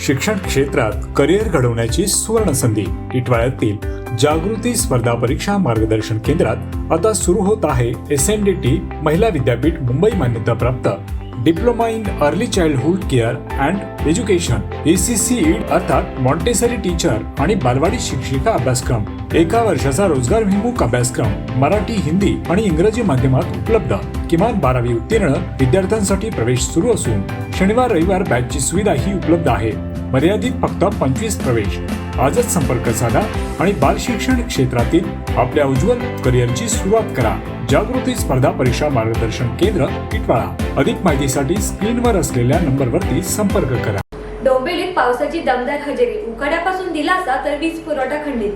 शिक्षण क्षेत्रात करिअर घडवण्याची सुवर्ण संधी टिटवाळ्यातील जागृती स्पर्धा परीक्षा मार्गदर्शन केंद्रात आता सुरू होत आहे SNDT महिला विद्यापीठ मुंबई मान्यताप्राप्त diploma in early childhood care and education ACCED अर्थात मॉन्टेसरी टीचर आणि बालवाडी शिक्षिका अभ्यासक्रम। एका वर्षाचा रोजगारभिमुख अभ्यासक्रम मराठी, हिंदी आणि इंग्रजी माध्यमात उपलब्ध। किमान 12वी उत्तीर्ण विद्यार्थ्यांसाठी प्रवेश सुरू असून शनिवार रविवार बॅचची सुविधाही उपलब्ध आहे। मर्यादित फक्त 25 प्रवेश। आजच संपर्क साधा आणि बाल शिक्षण क्षेत्रातील आपल्या उज्ज्वल करिअरची सुरुवात करा। जागृती स्पर्धा परीक्षा मार्गदर्शन केंद्र टिटवाळा। अधिक माहितीसाठी स्क्रीनवर असलेल्या नंबरवरती संपर्क करा। डोंबिवलीत पावसाची दमदार हजेरी, उकाड्यापासून दिलासा तर वीज पुरवठा खंडित।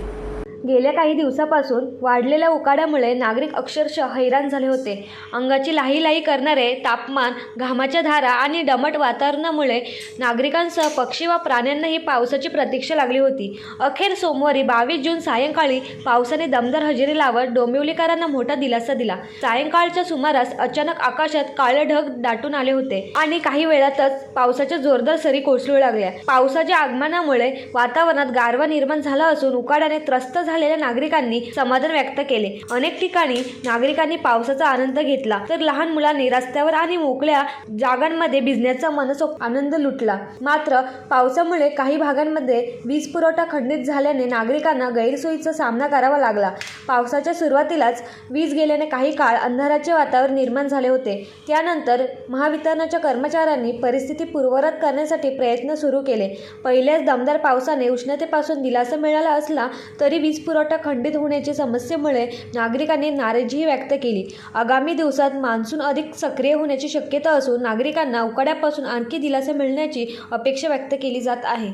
गेल्या काही दिवसापासून वाढलेल्या उकाड्यामुळे नागरिक अक्षरशः हैराण झाले होते। अंगाची लाही करणारे तापमान, घामाच्या धारा आणि दमट वातावरणामुळे नागरिकांसह पक्षी व प्राण्यांनाही पावसाची प्रतीक्षा लागली होती। अखेर सोमवारी 22 जून सायंकाळी पावसाने दमदार हजेरी लावत डोंबिवलीकरांना मोठा दिलासा दिला। सायंकाळच्या सुमारास अचानक आकाशात काळे ढग दाटून आले होते आणि काही वेळातच पावसाच्या जोरदार सरी कोसळू लागल्या। पावसाच्या आगमनामुळे वातावरणात गारवा निर्माण झाला असून उकाड्याने त्रस्त झालेल्या नागरिकांनी समाधान व्यक्त केले। अनेक ठिकाणी नागरिकांनी पावसाचा आनंद घेतला, तर लहान मुलांनी रस्त्यावर आणि मोकळ्या जागांमध्ये भिजण्याचा मनसोक्त आनंद लुटला। मात्र पावसामुळे काही भागांमध्ये वीज पुरवठा खंडित झाल्याने नागरिकांना गैरसोयीचा सामना करावा लागला। पावसाच्या सुरुवातीलाच वीज गेल्याने काही काळ अंधाराचे वातावरण निर्माण झाले होते। त्यानंतर महावितरणच्या कर्मचाऱ्यांनी परिस्थिती पूर्ववत करण्यासाठी प्रयत्न सुरू केले। पहिल्याच दमदार पावसाने उष्णतेपासून दिलासा मिळाला असला तरी वीज पुरवठा खंडित होण्याच्या समस्येमुळे नागरिकांनी नाराजीही व्यक्त केली। आगामी दिवसात मान्सून अधिक सक्रिय होण्याची शक्यता असून नागरिकांना उकाड्यापासून आणखी दिलासा मिळण्याची अपेक्षा व्यक्त केली जात आहे।